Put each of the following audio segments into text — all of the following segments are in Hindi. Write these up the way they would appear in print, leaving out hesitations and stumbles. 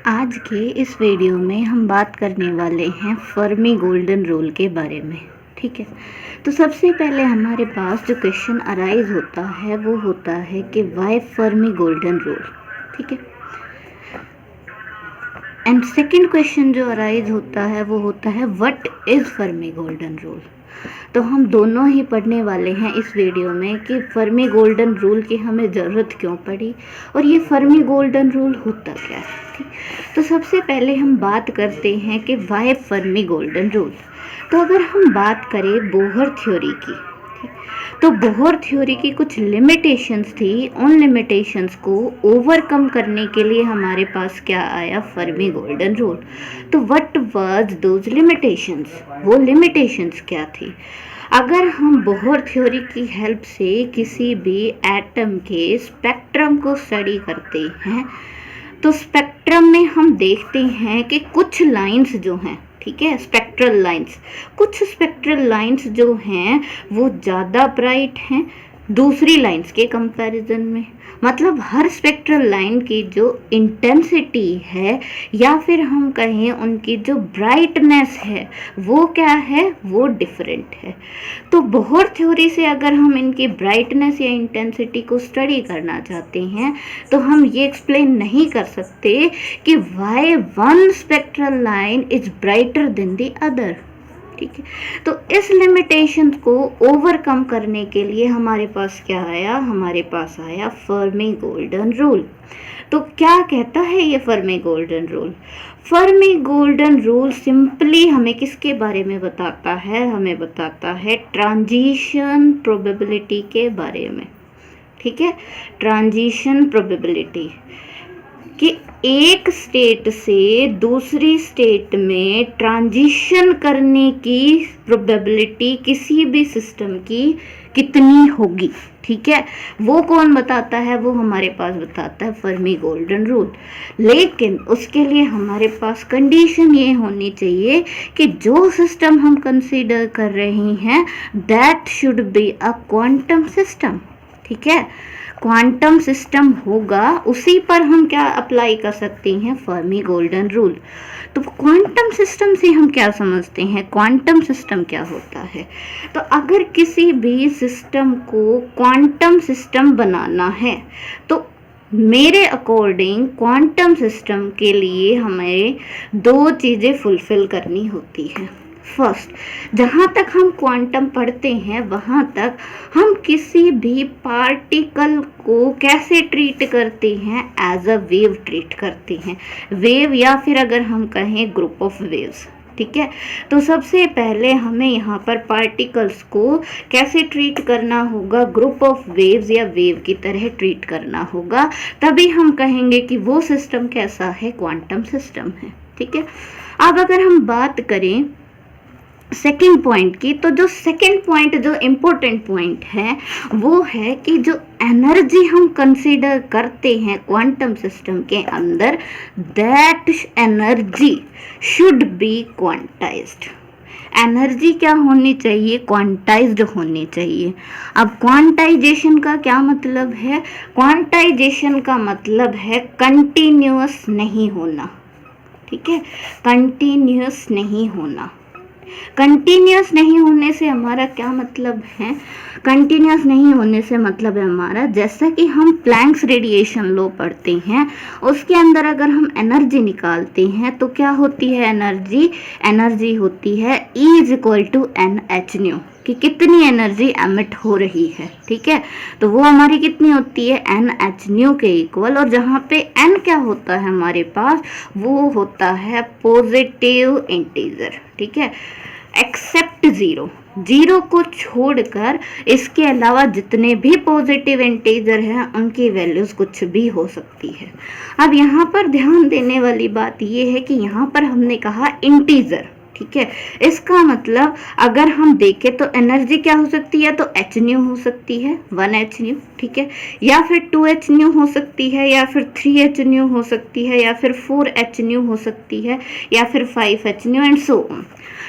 आज के इस वीडियो में हम बात करने वाले हैं फर्मी गोल्डन रूल के बारे में। ठीक है, तो सबसे पहले हमारे पास जो क्वेश्चन अराइज होता है वो होता है कि वाई फर्मी गोल्डन रूल। ठीक है, एंड सेकंड क्वेश्चन जो अराइज होता है वो होता है what is Fermi golden rule. तो हम दोनों ही पढ़ने वाले हैं इस वीडियो में कि फर्मी गोल्डन रूल की हमें ज़रूरत क्यों पड़ी और ये फर्मी गोल्डन रूल होता क्या है। ठीक, तो सबसे पहले हम बात करते हैं कि वाई फर्मी गोल्डन रूल। तो अगर हम बात करें बोहर थ्योरी की, तो बोहर थ्योरी की कुछ लिमिटेशंस थी। उन लिमिटेशंस को ओवरकम करने के लिए हमारे पास क्या आया, फर्मी गोल्डन रूल। तो व्हाट वाज दोज लिमिटेशंस, वो लिमिटेशंस क्या थी। अगर हम बोहर थ्योरी की हेल्प से किसी भी एटम के स्पेक्ट्रम को स्टडी करते हैं तो स्पेक्ट्रम में हम देखते हैं कि कुछ लाइंस जो हैं, ठीक है, स्पेक्ट्रल लाइंस, कुछ स्पेक्ट्रल लाइंस जो हैं वो ज़्यादा ब्राइट हैं दूसरी लाइंस के कंपैरिजन में। मतलब हर स्पेक्ट्रल लाइन की जो इंटेंसिटी है या फिर हम कहें उनकी जो ब्राइटनेस है वो क्या है, वो डिफरेंट है। तो बोहर थ्योरी से अगर हम इनकी ब्राइटनेस या इंटेंसिटी को स्टडी करना चाहते हैं तो हम ये एक्सप्लेन नहीं कर सकते कि why one spectral line is brighter than the other. ठीक है, तो इस लिमिटेशन को ओवरकम करने के लिए हमारे पास क्या आया, हमारे पास आया फर्मी गोल्डन रूल। तो क्या कहता है ये Fermi golden rule. Fermi golden rule simply हमें किसके बारे में बताता है, हमें बताता है ट्रांजिशन प्रोबेबिलिटी के बारे में। ठीक है, ट्रांजिशन प्रोबेबिलिटी कि एक स्टेट से दूसरी स्टेट में ट्रांजिशन करने की प्रोबेबिलिटी किसी भी सिस्टम की कितनी होगी। ठीक है, वो कौन बताता है, वो हमारे पास बताता है फर्मी गोल्डन रूल। लेकिन उसके लिए हमारे पास कंडीशन ये होनी चाहिए कि जो सिस्टम हम कंसीडर कर रहे हैं that should be a quantum system. ठीक है, क्वांटम सिस्टम होगा, उसी पर हम क्या अप्लाई कर सकते हैं, फर्मी गोल्डन रूल। तो क्वांटम सिस्टम से हम क्या समझते हैं, क्वांटम सिस्टम क्या होता है। तो अगर किसी भी सिस्टम को क्वांटम सिस्टम बनाना है तो मेरे अकॉर्डिंग क्वांटम सिस्टम के लिए हमें दो चीज़ें फुलफिल करनी होती है। फर्स्ट, जहाँ तक हम क्वांटम पढ़ते हैं वहाँ तक हम किसी भी पार्टिकल को कैसे ट्रीट करते हैं, एज अ वेव ट्रीट करते हैं, वेव या फिर अगर हम कहें ग्रुप ऑफ वेव्स। ठीक है, तो सबसे पहले हमें यहाँ पर पार्टिकल्स को कैसे ट्रीट करना होगा, ग्रुप ऑफ वेव्स या वेव की तरह ट्रीट करना होगा, तभी हम कहेंगे कि वो सिस्टम कैसा है, क्वांटम सिस्टम है। ठीक है, अब अगर हम बात करें सेकेंड पॉइंट की, तो जो सेकेंड पॉइंट जो इम्पोर्टेंट पॉइंट है वो है कि जो एनर्जी हम कंसीडर करते हैं क्वांटम सिस्टम के अंदर, that energy should be quantized. Energy क्या होनी चाहिए, क्वांटाइज्ड होनी चाहिए। अब क्वांटाइजेशन का क्या मतलब है, क्वांटाइजेशन का मतलब है कंटिन्यूअस नहीं होना। ठीक है, कंटिन्यूअस नहीं होना। कंटिन्यूस नहीं होने से हमारा क्या मतलब है, कंटिन्यूस नहीं होने से मतलब है हमारा, जैसा कि हम प्लैंक्स रेडिएशन लॉ पढ़ते हैं उसके अंदर अगर हम एनर्जी निकालते हैं तो क्या होती है एनर्जी, एनर्जी होती है E इज इक्वल टू NH/न्यू, कि कितनी एनर्जी एमिट हो रही है। ठीक है, तो वो हमारी कितनी होती है, NH/न्यू के इक्वल। और जहाँ पे N क्या होता है हमारे पास, वो होता है पॉजिटिव इंटीजर। ठीक है, एक्सेप्ट जीरो, जीरो को छोड़कर इसके अलावा जितने भी पॉजिटिव इंटीजर हैं उनकी वैल्यूज़ कुछ भी हो सकती है। अब यहाँ पर ध्यान देने वाली बात ये है कि यहाँ पर हमने कहा इंटीजर। ठीक है, इसका मतलब अगर हम देखें तो एनर्जी क्या हो सकती है, तो H/न्यू हो सकती है, 1H/न्यू। ठीक है, या फिर 2H/न्यू हो सकती है, या फिर 3H/न्यू हो सकती है, या फिर 4H/न्यू हो सकती है, या फिर 5H/न्यू एंड सो ऑन।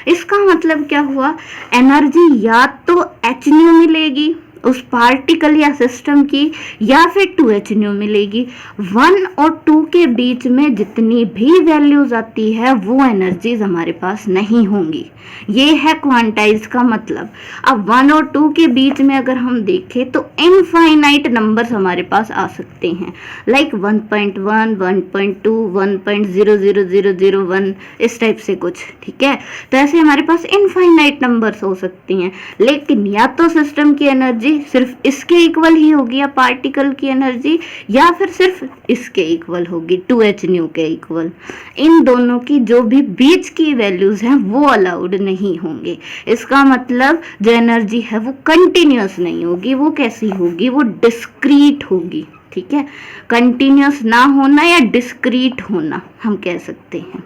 इसका मतलब क्या हुआ, एनर्जी या तो H/न्यू मिलेगी उस पार्टिकल या सिस्टम की, या फिर 2h मिलेगी। 1 और 2 के बीच में जितनी भी वैल्यूज आती है वो एनर्जीज हमारे पास नहीं होंगी। ये है क्वांटाइज का मतलब। अब 1 और 2 के बीच में अगर हम देखें तो इनफाइनाइट नंबर्स हमारे पास आ सकते हैं, लाइक 1.1, 1.2, 1.00001, इस टाइप से कुछ, ठीक है। तो ऐसे हमारे पास इनफाइनाइट नंबर्स हो सकती हैं, लेकिन या तो सिस्टम की एनर्जी सिर्फ इसके इक्वल ही होगी, या पार्टिकल की एनर्जी, या फिर सिर्फ इसके इक्वल होगी, 2h के इक्वल। इन दोनों की जो भी बीच की वैल्यूज हैं वो अलाउड नहीं होंगे। इसका मतलब जो एनर्जी है वो कंटिन्यूअस नहीं होगी, वो कैसी होगी, वो डिस्क्रीट होगी, ठीक है। कंटिन्यूअस ना होना या डिस्क्रीट होना हम कह सकते हैं,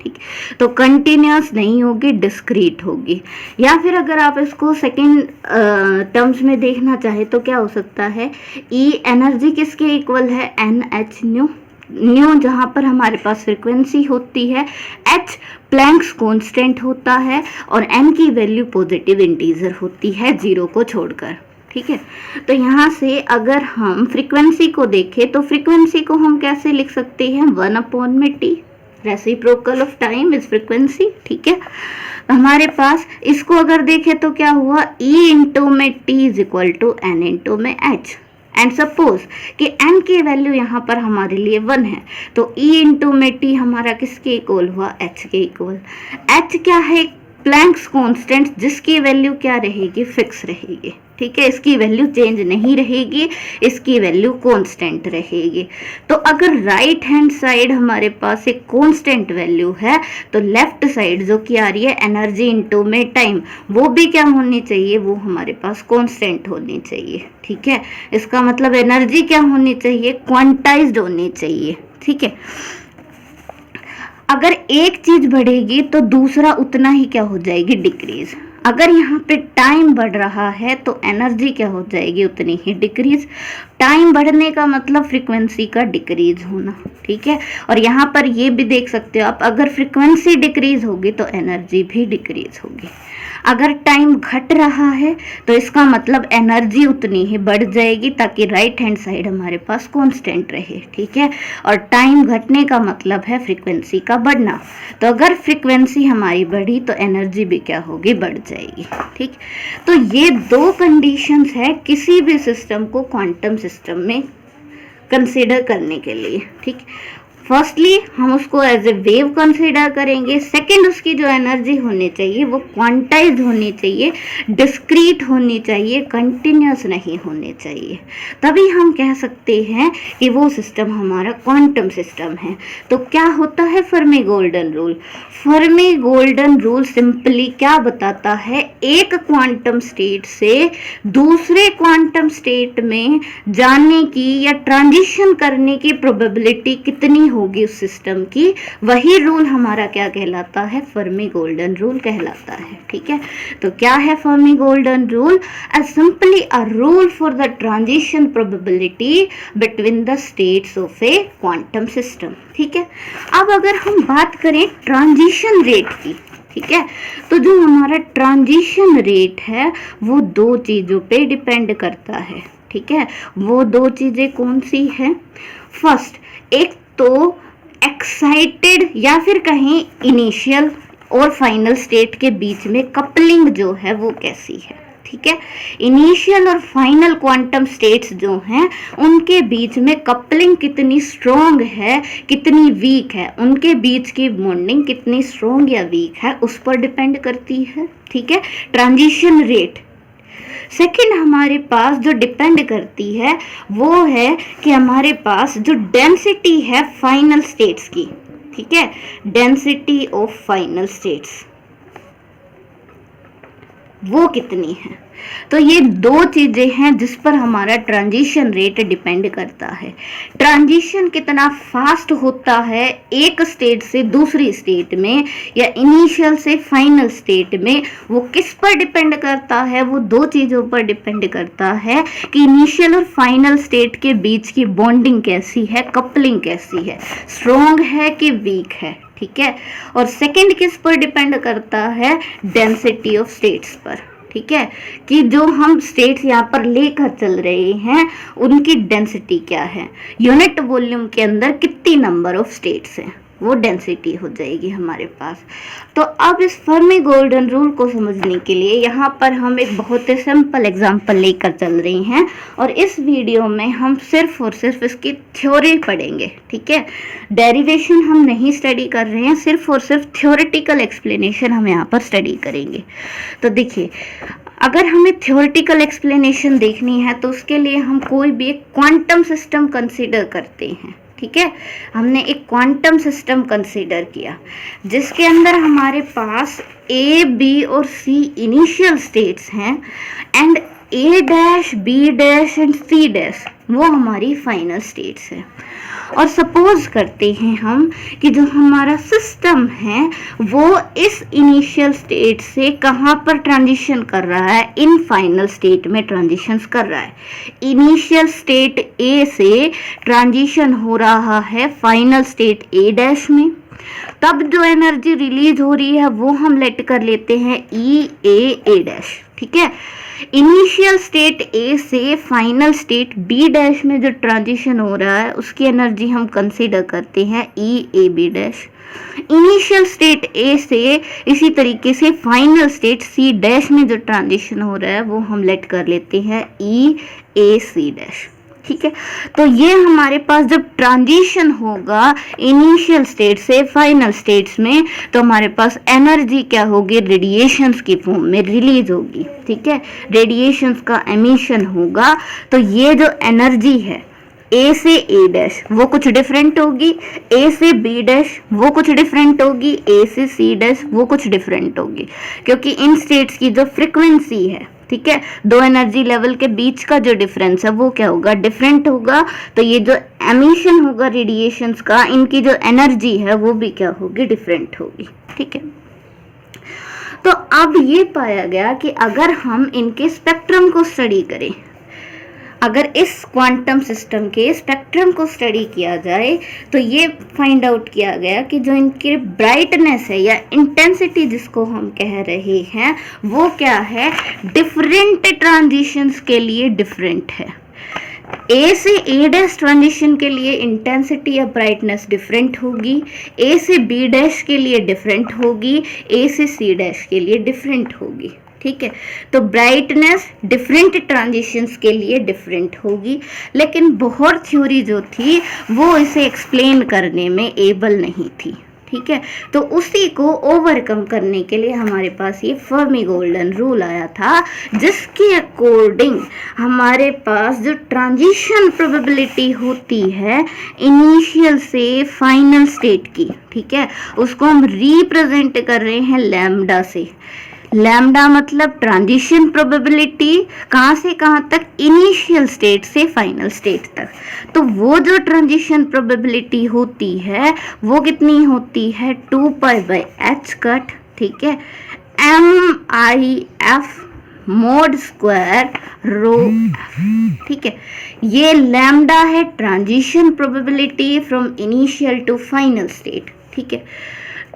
ठीक। तो कंटिन्यूअस नहीं होगी, डिस्क्रीट होगी। या फिर अगर आप इसको सेकेंड टर्म्स में देखना चाहे तो क्या हो सकता है, ई एनर्जी किसके इक्वल है, NH न्यू जहाँ पर हमारे पास फ्रिक्वेंसी होती है, H प्लैंक्स कांस्टेंट होता है, और N की वैल्यू पॉजिटिव इंटीजर होती है 0 को छोड़कर, ठीक है। तो यहाँ से अगर हम फ्रीक्वेंसी को देखें तो फ्रीक्वेंसी को हम कैसे लिख सकते हैं, 1/T, reciprocal of time is frequency, ठीक है। हमारे पास इसको अगर देखें तो क्या हुआ, E इंटू में T is equal to N into में H, एंड सपोज कि N की वैल्यू यहाँ पर हमारे लिए 1 है, तो E इंटू में T हमारा किसके इक्वल हुआ, H के इक्वल। H क्या है, प्लैंक्स कांस्टेंट, जिसकी वैल्यू क्या रहेगी, फिक्स रहेगी, ठीक है। इसकी वैल्यू चेंज नहीं रहेगी, इसकी वैल्यू कांस्टेंट रहेगी। तो अगर राइट हैंड साइड हमारे पास एक कांस्टेंट वैल्यू है, तो लेफ्ट साइड जो की आ रही है एनर्जी इनटू में टाइम, वो भी क्या होनी चाहिए, वो हमारे पास कांस्टेंट होनी चाहिए, ठीक है। इसका मतलब एनर्जी क्या होनी चाहिए, क्वांटाइज्ड होनी चाहिए, ठीक है। अगर एक चीज बढ़ेगी तो दूसरा उतना ही क्या हो जाएगी, डिक्रीज। अगर यहाँ पे टाइम बढ़ रहा है तो एनर्जी क्या हो जाएगी, उतनी ही डिक्रीज। टाइम बढ़ने का मतलब फ्रीक्वेंसी का डिक्रीज होना, ठीक है। और यहाँ पर ये भी देख सकते हो आप, अगर फ्रीक्वेंसी डिक्रीज होगी तो एनर्जी भी डिक्रीज होगी। अगर टाइम घट रहा है तो इसका मतलब एनर्जी उतनी ही बढ़ जाएगी, ताकि राइट हैंड साइड हमारे पास कांस्टेंट रहे, ठीक है। और टाइम घटने का मतलब है फ्रीक्वेंसी का बढ़ना। तो अगर फ्रीक्वेंसी हमारी बढ़ी तो एनर्जी भी क्या होगी, बढ़ जाएगी, ठीक। तो ये 2 कंडीशंस है किसी भी सिस्टम को क्वांटम सिस्टम में कंसीडर करने के लिए, ठीक। फर्स्टली हम उसको एज ए वेव कंसीडर करेंगे। सेकंड, उसकी जो एनर्जी होनी चाहिए वो क्वांटाइज्ड होनी चाहिए, डिस्क्रीट होनी चाहिए, कंटिन्यूअस नहीं होनी चाहिए। तभी हम कह सकते हैं कि वो सिस्टम हमारा क्वांटम सिस्टम है। तो क्या होता है Fermi golden rule? Fermi golden rule simply क्या बताता है, एक क्वांटम स्टेट से दूसरे क्वांटम स्टेट में जाने की या ट्रांजिशन करने की प्रोबेबिलिटी कितनी होगी उस सिस्टम की, वही रूल हमारा क्या कहलाता है, फर्मी गोल्डन रूल कहलाता है, ठीक है। तो क्या है Fermi golden rule? Simply a rule for the transition probability between the states of A quantum system, ठीक है। अब अगर हम बात करें ट्रांजिशन रेट की, ठीक है, तो जो हमारा ट्रांजिशन रेट है वो 2 चीज़ों पे डिपेंड करता है, ठीक है। वो 2 चीज़ें कौन सी है? फर्स्ट, एक तो एक्साइटेड या फिर कहें इनिशियल और फाइनल स्टेट के बीच में कपलिंग जो है वो कैसी है, ठीक है। इनिशियल और फाइनल क्वांटम स्टेट्स जो हैं उनके बीच में कपलिंग कितनी स्ट्रॉन्ग है, कितनी वीक है, उनके बीच की बॉन्डिंग कितनी स्ट्रॉन्ग या वीक है, उस पर डिपेंड करती है, ठीक है, ट्रांजिशन रेट। सेकेंड, हमारे पास जो डिपेंड करती है वो है कि हमारे पास जो डेंसिटी है फाइनल स्टेट्स की, ठीक है, डेंसिटी ऑफ फाइनल स्टेट्स वो कितनी है। तो ये 2 चीजें हैं जिस पर हमारा ट्रांजिशन रेट डिपेंड करता है। ट्रांजिशन कितना फास्ट होता है एक स्टेट से दूसरी स्टेट में या इनिशियल से फाइनल स्टेट में, वो किस पर डिपेंड करता है? वो 2 चीजों पर डिपेंड करता है कि इनिशियल और फाइनल स्टेट के बीच की बॉन्डिंग कैसी है, कपलिंग कैसी है, स्ट्रॉन्ग है कि वीक है, ठीक है। और सेकेंड किस पर डिपेंड करता है? डेंसिटी ऑफ स्टेट्स पर, ठीक है, कि जो हम स्टेट्स यहाँ पर लेकर चल रहे हैं उनकी डेंसिटी क्या है, यूनिट वॉल्यूम के अंदर कितनी नंबर ऑफ स्टेट्स हैं, वो डेंसिटी हो जाएगी हमारे पास। तो अब इस फर्मी गोल्डन रूल को समझने के लिए यहाँ पर हम एक बहुत ही सिंपल एग्जांपल लेकर चल रहे हैं और इस वीडियो में हम सिर्फ और सिर्फ इसकी थ्योरी पढ़ेंगे, ठीक है। डेरिवेशन हम नहीं स्टडी कर रहे हैं, सिर्फ और सिर्फ थ्योरेटिकल एक्सप्लेनेशन हम यहाँ पर स्टडी करेंगे। तो देखिए, अगर हमें थ्योरेटिकल एक्सप्लेनेशन देखनी है तो उसके लिए हम कोई भी एक क्वांटम सिस्टम कंसीडर करते हैं, ठीक है। हमने एक क्वांटम सिस्टम कंसीडर किया जिसके अंदर हमारे पास ए, बी और सी इनिशियल स्टेट्स हैं and A dash, B dash and C dash वो हमारी फाइनल स्टेट्स है। और सपोज करते हैं हम कि जो हमारा सिस्टम है वो इस इनिशियल स्टेट से कहाँ पर ट्रांजिशन कर रहा है, इन फाइनल स्टेट में ट्रांजिशन कर रहा है। इनिशियल स्टेट ए से ट्रांजिशन हो रहा है फाइनल स्टेट ए डैश में, तब जो एनर्जी रिलीज हो रही है वो हम लेट कर लेते हैं ई ए डैश, ठीक है। इनिशियल स्टेट ए से फाइनल स्टेट बी डैश में जो ट्रांजिशन हो रहा है उसकी एनर्जी हम कंसीडर करते हैं E A B dash. Initial state A से इसी तरीके से फाइनल स्टेट सी डैश में जो ट्रांजिशन हो रहा है वो हम लेट कर लेते हैं ई ए सी डैश, ठीक है। तो ये हमारे पास जब ट्रांजिशन होगा इनिशियल स्टेट से फाइनल स्टेट्स में तो हमारे पास एनर्जी क्या होगी, रेडिएशंस की फॉर्म में रिलीज होगी, ठीक है। रेडिएशंस का एमिशन होगा। तो ये जो एनर्जी है ए से ए डैश वो कुछ डिफरेंट होगी, ए से बी डैश वो कुछ डिफरेंट होगी, ए से सी डैश वो कुछ डिफरेंट होगी, क्योंकि इन स्टेट्स की जो फ्रीक्वेंसी है, ठीक है, दो एनर्जी लेवल के बीच का जो डिफरेंस है वो क्या होगा, डिफरेंट होगा। तो ये जो एमिशन होगा रेडिएशंस का, इनकी जो एनर्जी है वो भी क्या होगी, डिफरेंट होगी, ठीक है। तो अब ये पाया गया कि अगर हम इनके स्पेक्ट्रम को स्टडी करें, अगर इस क्वांटम सिस्टम के स्पेक्ट्रम को स्टडी किया जाए तो ये फाइंड आउट किया गया कि जो इनकी ब्राइटनेस है या इंटेंसिटी जिसको हम कह रहे हैं वो क्या है, डिफरेंट ट्रांजिशंस के लिए डिफरेंट है। ए से ए डैश ट्रांजिशन के लिए इंटेंसिटी या ब्राइटनेस डिफरेंट होगी, ए से बी डैश के लिए डिफरेंट होगी, ए से सी डैश के लिए डिफरेंट होगी, ठीक है। तो ब्राइटनेस डिफरेंट ट्रांजिशंस के लिए डिफरेंट होगी, लेकिन बोहर थ्योरी जो थी वो इसे एक्सप्लेन करने में एबल नहीं थी, ठीक है। तो उसी को ओवरकम करने के लिए हमारे पास ये फर्मी गोल्डन रूल आया था, जिसके अकॉर्डिंग हमारे पास जो ट्रांजिशन प्रोबेबिलिटी होती है इनिशियल से फाइनल स्टेट की, ठीक है, उसको हम रिप्रेजेंट कर रहे हैं लैम्डा से। लैम्डा मतलब ट्रांजिशन प्रोबेबिलिटी कहाँ से कहाँ तक, इनिशियल स्टेट से फाइनल स्टेट तक। तो वो जो ट्रांजिशन प्रोबेबिलिटी होती है वो कितनी होती है, 2 पाई बाई एच कट, ठीक है, MIF mod square rho F, ठीक है। ये लैम्डा है transition probability from initial to final state, ठीक है।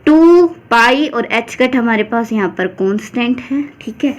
2 पाई और एच कट हमारे पास यहाँ पर कांस्टेंट है, ठीक है।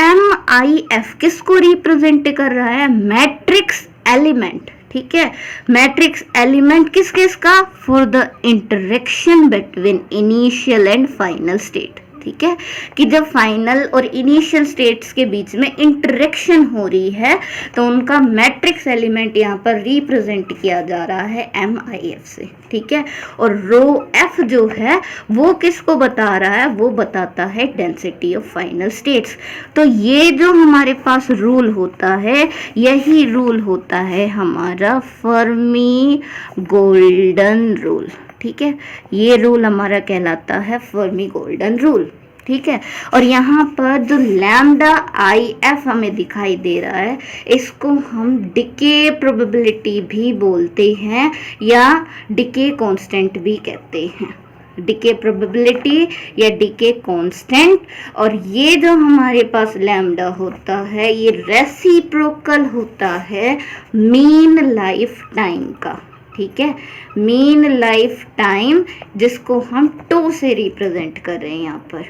MIF किसको रिप्रेजेंट कर रहा है, मैट्रिक्स एलिमेंट, ठीक है। मैट्रिक्स एलिमेंट किस किस का, for the interaction between initial and final state, ठीक है, कि जब फाइनल और इनिशियल स्टेट्स के बीच में इंटरेक्शन हो रही है तो उनका मैट्रिक्स एलिमेंट यहाँ पर रिप्रेजेंट किया जा रहा है MIF से, ठीक है। और रो एफ जो है वो किसको बता रहा है, वो बताता है डेंसिटी ऑफ फाइनल स्टेट्स। तो ये जो हमारे पास रूल होता है यही रूल होता है हमारा फर्मी गोल्डन रूल, ठीक है। ये रूल हमारा कहलाता है फर्मी गोल्डन रूल, ठीक है। और यहाँ पर जो लैम्डा IF हमें दिखाई दे रहा है इसको हम डिके प्रोबेबिलिटी भी बोलते हैं या डिके कांस्टेंट भी कहते हैं, डिके प्रोबेबिलिटी या डिके कांस्टेंट। और ये जो हमारे पास लैम्डा होता है ये रेसिप्रोकल होता है मीन लाइफ टाइम का, ठीक है। मीन लाइफ टाइम जिसको हम 2 से रिप्रेजेंट कर रहे हैं यहाँ पर।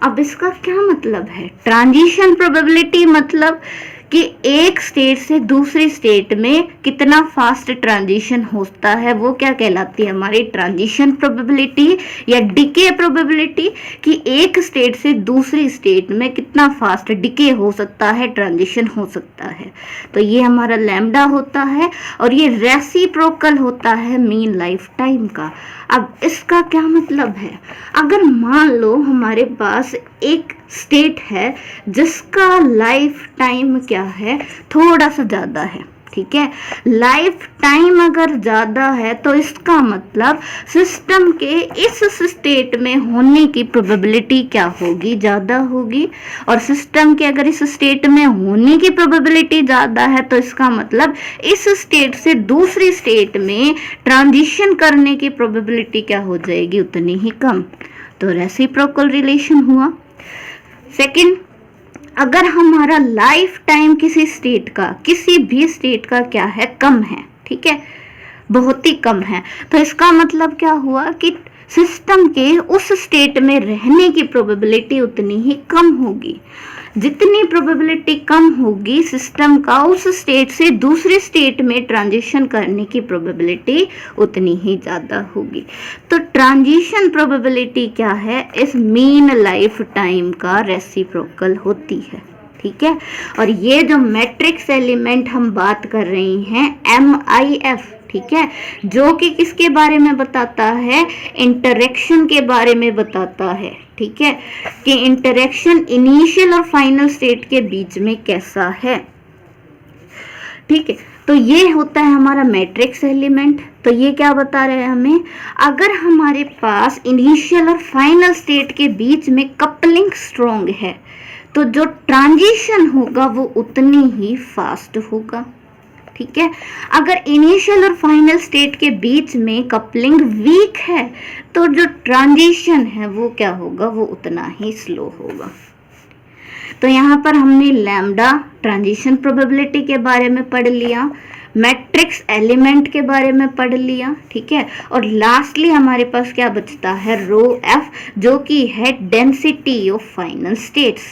अब इसका क्या मतलब है? ट्रांजिशन प्रोबेबिलिटी मतलब कि एक स्टेट से दूसरी स्टेट में कितना फास्ट ट्रांजिशन होता है, वो क्या कहलाती है? हमारी ट्रांजिशन प्रोबेबिलिटी या डिके प्रोबेबिलिटी, कि एक स्टेट से दूसरी स्टेट में कितना फास्ट डिके हो सकता है, ट्रांजिशन हो सकता है। तो ये हमारा लैम्डा होता है और ये रेसिप्रोकल होता है मीन लाइफ टाइम का। अब इसका क्या मतलब है? अगर मान लो हमारे पास एक स्टेट है जिसका लाइफ टाइम क्या है, थोड़ा सा ज़्यादा है, ठीक है। लाइफ टाइम अगर ज़्यादा है तो इसका मतलब सिस्टम के इस स्टेट में होने की प्रोबेबिलिटी क्या होगी? ज़्यादा होगी। और सिस्टम के अगर इस स्टेट में होने की प्रोबेबिलिटी ज़्यादा है तो इसका मतलब इस स्टेट से दूसरी स्टेट में ट्रांजिशन करने की प्रोबेबिलिटी क्या हो जाएगी? उतनी ही कम। तो रेसिप्रोकल रिलेशन हुआ। सेकंड, अगर हमारा लाइफ टाइम किसी स्टेट का, किसी भी स्टेट का क्या है? कम है, ठीक है, बहुत ही कम है, तो इसका मतलब क्या हुआ कि सिस्टम के उस स्टेट में रहने की प्रोबेबिलिटी उतनी ही कम होगी। जितनी प्रोबेबिलिटी कम होगी सिस्टम का उस स्टेट से दूसरे स्टेट में ट्रांजिशन करने की प्रोबेबिलिटी उतनी ही ज़्यादा होगी। तो ट्रांजिशन प्रोबेबिलिटी क्या है? इस मीन लाइफ टाइम का रेसिप्रोकल होती है, ठीक है। और ये जो मैट्रिक्स एलिमेंट हम बात कर रहे हैं MIF, ठीक है, जो कि किसके बारे में बताता है? इंटरेक्शन के बारे में बताता है, ठीक है, कि इंटरेक्शन इनिशियल और फाइनल स्टेट के बीच में कैसा है, ठीक है। तो ये होता है हमारा मैट्रिक्स एलिमेंट। तो ये क्या बता रहे हैं हमें? अगर हमारे पास इनिशियल और फाइनल स्टेट के बीच में कपलिंग स्ट्रॉन्ग है तो जो ट्रांजिशन होगा वो उतनी ही फास्ट होगा, ठीक है। अगर इनिशियल और फाइनल स्टेट के बीच में कपलिंग वीक है तो जो ट्रांजिशन है वो क्या होगा? वो उतना ही स्लो होगा। तो यहाँ पर हमने लैम्डा ट्रांजिशन प्रोबेबिलिटी के बारे में पढ़ लिया, मैट्रिक्स एलिमेंट के बारे में पढ़ लिया, ठीक है। और लास्टली हमारे पास क्या बचता है? रो एफ, जो कि है डेंसिटी ऑफ फाइनल स्टेट्स,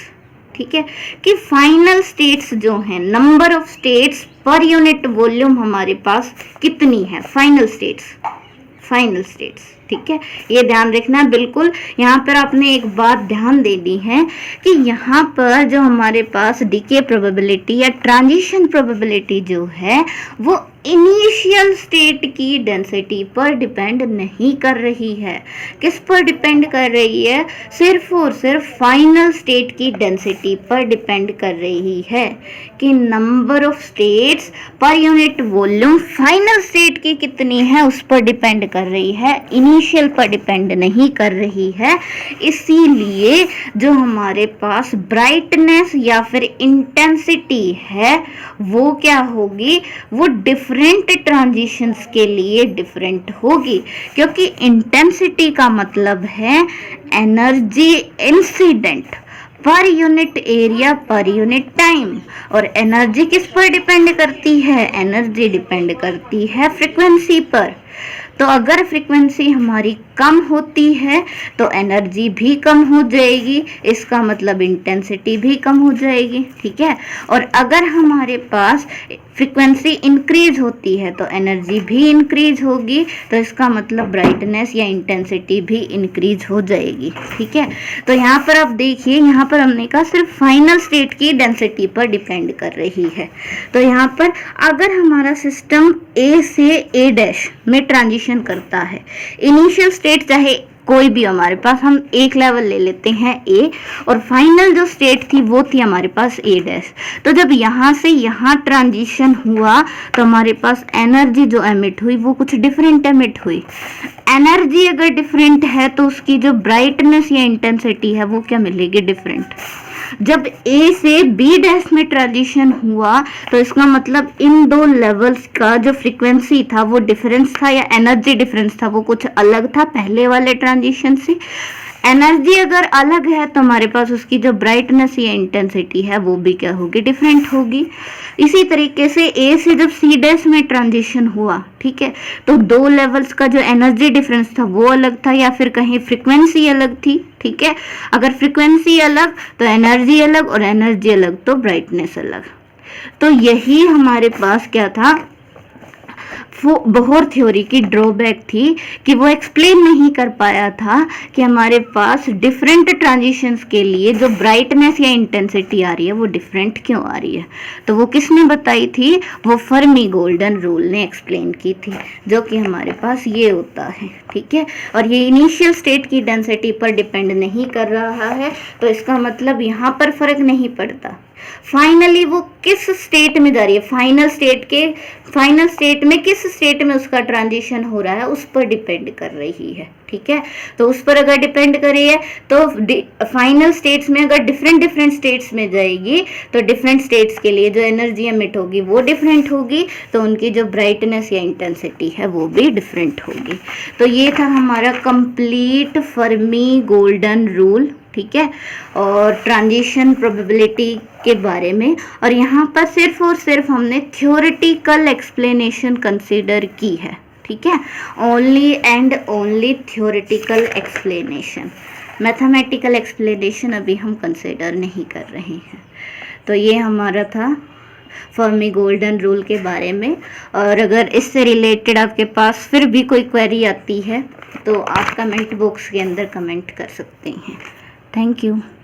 ठीक है, कि फाइनल स्टेट्स जो हैं, number of states per unit volume हमारे पास कितनी है? फाइनल स्टेट्स, ठीक है, ये ध्यान रखना है बिल्कुल। यहाँ पर आपने एक बात ध्यान देनी है कि यहाँ पर जो हमारे पास डीके प्रोबेबिलिटी या ट्रांजिशन प्रोबेबिलिटी जो है वो इनिशियल स्टेट की डेंसिटी पर डिपेंड नहीं कर रही है। किस पर डिपेंड कर रही है? सिर्फ और सिर्फ फाइनल स्टेट की डेंसिटी पर डिपेंड कर रही है, कि number of states per unit volume final state की कितनी है उस पर डिपेंड कर रही है, इनिशियल पर डिपेंड नहीं कर रही है। इसीलिए जो हमारे पास ब्राइटनेस या फिर इंटेंसिटी है वो क्या होगी? वो डिफरेंट ट्रांजिशंस के लिए डिफरेंट होगी, क्योंकि इंटेंसिटी का मतलब है energy incident per unit area per unit time. और एनर्जी किस पर डिपेंड करती है? एनर्जी डिपेंड करती है फ्रीक्वेंसी पर। तो अगर फ्रीक्वेंसी हमारी कम होती है तो एनर्जी भी कम हो जाएगी, इसका मतलब इंटेंसिटी भी कम हो जाएगी, ठीक है। और अगर हमारे पास फ्रीक्वेंसी इंक्रीज होती है तो एनर्जी भी इंक्रीज होगी, तो इसका मतलब ब्राइटनेस या इंटेंसिटी भी इंक्रीज हो जाएगी, ठीक है। तो यहाँ पर आप देखिए, यहाँ पर हमने कहा सिर्फ फाइनल स्टेट की डेंसिटी पर डिपेंड कर रही है। तो यहाँ पर अगर हमारा सिस्टम ए से ए डैश में ट्रांजिशन करता है, इनिशियल स्टेट चाहे कोई भी हमारे पास, हम एक लेवल ले लेते हैं ए, और फाइनल जो स्टेट थी वो थी हमारे पास ए डैश। तो जब यहाँ से यहाँ ट्रांजिशन हुआ तो हमारे पास एनर्जी जो एमिट हुई वो कुछ डिफरेंट एमिट हुई। एनर्जी अगर डिफरेंट है तो उसकी जो ब्राइटनेस या इंटेंसिटी है वो क्या मिलेगी? डिफरेंट। जब ए से बी डैश में ट्रांजिशन हुआ तो इसका मतलब इन दो लेवल्स का जो फ्रीक्वेंसी था वो डिफरेंस था, या एनर्जी डिफरेंस था, वो कुछ अलग था पहले वाले ट्रांजिशन से। एनर्जी अगर अलग है तो हमारे पास उसकी जो ब्राइटनेस या इंटेंसिटी है वो भी क्या होगी, डिफरेंट होगी। इसी तरीके से ए से जब सी डैश में ट्रांजिशन हुआ, ठीक है, तो दो लेवल्स का जो एनर्जी डिफरेंस था वो अलग था, या फिर कहीं फ्रीक्वेंसी अलग थी, ठीक है। अगर फ्रीक्वेंसी अलग तो एनर्जी अलग, और एनर्जी अलग तो ब्राइटनेस अलग। तो यही हमारे पास क्या था, वो बोहर थ्योरी की ड्रॉबैक थी कि वो एक्सप्लेन नहीं कर पाया था कि हमारे पास डिफरेंट ट्रांजिशंस के लिए जो ब्राइटनेस या इंटेंसिटी आ रही है वो डिफरेंट क्यों आ रही है। तो वो किसने बताई थी, वो फर्मी गोल्डन रूल ने एक्सप्लेन की थी, जो कि हमारे पास ये होता है, ठीक है। और ये इनिशियल स्टेट की डेंसिटी पर डिपेंड नहीं कर रहा है, तो इसका मतलब यहाँ पर फर्क नहीं पड़ता फाइनली वो किस स्टेट में जा रही है, फाइनल स्टेट में किस स्टेट में उसका ट्रांजिशन हो रहा है उस पर डिपेंड कर रही है, ठीक है। तो उस पर अगर डिपेंड कर रही है तो फाइनल स्टेट्स में अगर डिफरेंट स्टेट्स में जाएगी तो डिफरेंट स्टेट्स के लिए जो एनर्जी एमिट होगी वो डिफरेंट होगी, तो उनकी जो ब्राइटनेस या इंटेंसिटी है वो भी डिफरेंट होगी। तो ये था हमारा कंप्लीट फर्मी गोल्डन रूल, ठीक है, और ट्रांजिशन प्रोबेबिलिटी के बारे में। और यहाँ पर सिर्फ और सिर्फ हमने थ्योरेटिकल एक्सप्लेनेशन कंसीडर की है, ठीक है, only and only theoretical explanation, mathematical explanation अभी हम कंसीडर नहीं कर रहे हैं। तो ये हमारा था फर्मी गोल्डन रूल के बारे में। और अगर इससे रिलेटेड आपके पास फिर भी कोई क्वेरी आती है तो आप कमेंट बॉक्स के अंदर कमेंट कर सकते हैं। Thank you.